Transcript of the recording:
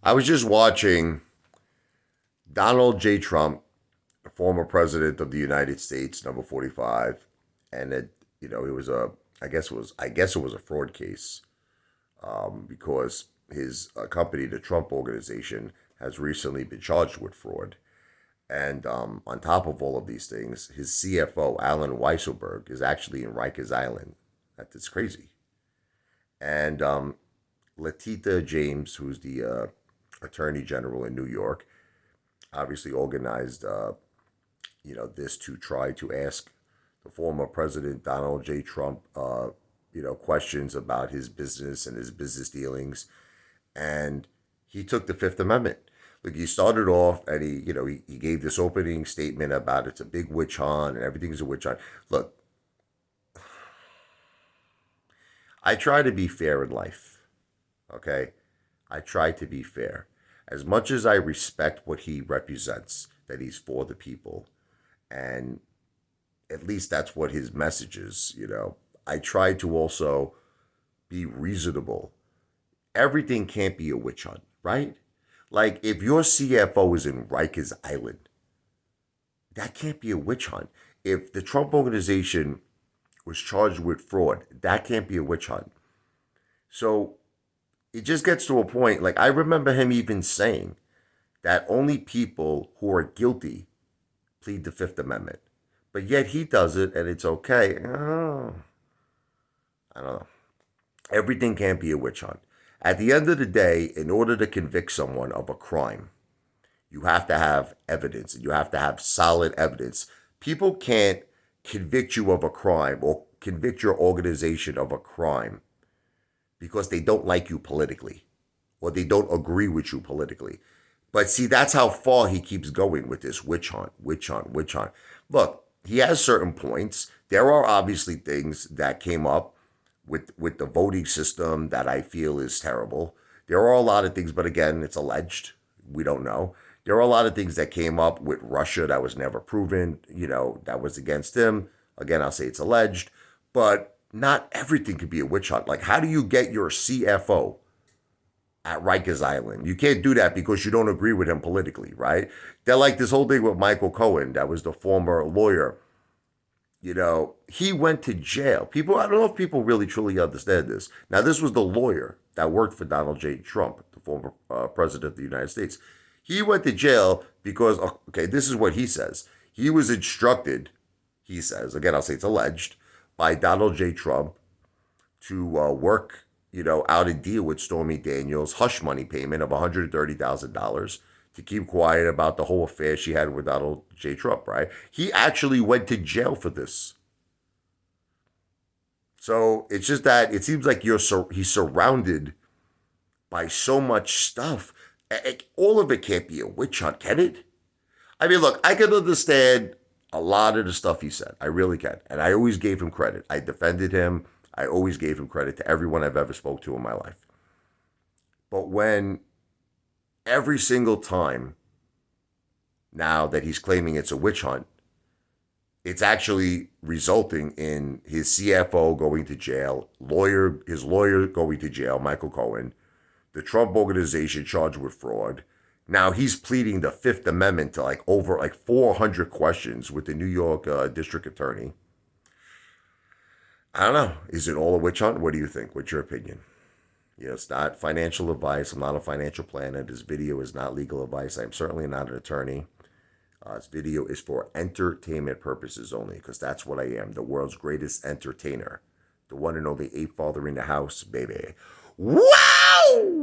I was just watching Donald J. Trump, former president of the United States, number 45, and it was a fraud case because his company, the Trump Organization, has recently been charged with fraud. And on top of all of these things, his CFO, Alan Weisselberg, is actually in Rikers Island. That's crazy. And Letita James, who's the Attorney General in New York, obviously organized, this to try to ask the former President Donald J. Trump, questions about his business and his business dealings. And he took the Fifth Amendment. Look, he started off and he gave this opening statement about it's a big witch hunt and everything's a witch hunt. Look, I try to be fair in life. Okay, I try to be fair. As much as I respect what he represents, that he's for the people, and at least that's what his message is. I try to also be reasonable. Everything can't be a witch hunt, right? Like if your CFO is in Rikers Island, that can't be a witch hunt. If the Trump organization was charged with fraud, that can't be a witch hunt. So it just gets to a point, like I remember him even saying that only people who are guilty plead the Fifth Amendment. But yet he does it and it's okay. Oh, I don't know. Everything can't be a witch hunt. At the end of the day, in order to convict someone of a crime, you have to have evidence and you have to have solid evidence. People can't convict you of a crime or convict your organization of a crime because they don't like you politically or they don't agree with you politically. But see, that's how far he keeps going with this witch hunt, witch hunt, witch hunt. Look, he has certain points. There are obviously things that came up with the voting system that I feel is terrible. There are a lot of things, but again, it's alleged. We don't know. There are a lot of things that came up with Russia that was never proven, that was against him. Again, I'll say it's alleged, but not everything could be a witch hunt. Like, how do you get your CFO at Rikers Island? You can't do that because you don't agree with him politically, right? They're like this whole thing with Michael Cohen, that was the former lawyer. He went to jail. People, I don't know if people really truly understand this. Now, this was the lawyer that worked for Donald J. Trump, the former president of the United States. He went to jail because, okay, this is what he says. He was instructed, he says, again, I'll say it's alleged, by Donald J. Trump to work, out a deal with Stormy Daniels, hush money payment of $130,000 to keep quiet about the whole affair she had with Donald J. Trump, right? He actually went to jail for this. So it's just that it seems like he's surrounded by so much stuff. All of it can't be a witch hunt, can it? I mean, look, I can understand a lot of the stuff he said. I really can. And I always gave him credit. I defended him. I always gave him credit to everyone I've ever spoke to in my life. But when every single time now that he's claiming it's a witch hunt, it's actually resulting in his CFO going to jail, his lawyer going to jail, Michael Cohen, the Trump organization charged with fraud. Now he's pleading the Fifth Amendment to over 400 questions with the New York district attorney. I don't know. Is it all a witch hunt? What do you think? What's your opinion? It's not financial advice. I'm not a financial planner. This video is not legal advice. I'm certainly not an attorney. This video is for entertainment purposes only, because that's what I am, the world's greatest entertainer. The one and only ape father in the house, baby. Wow!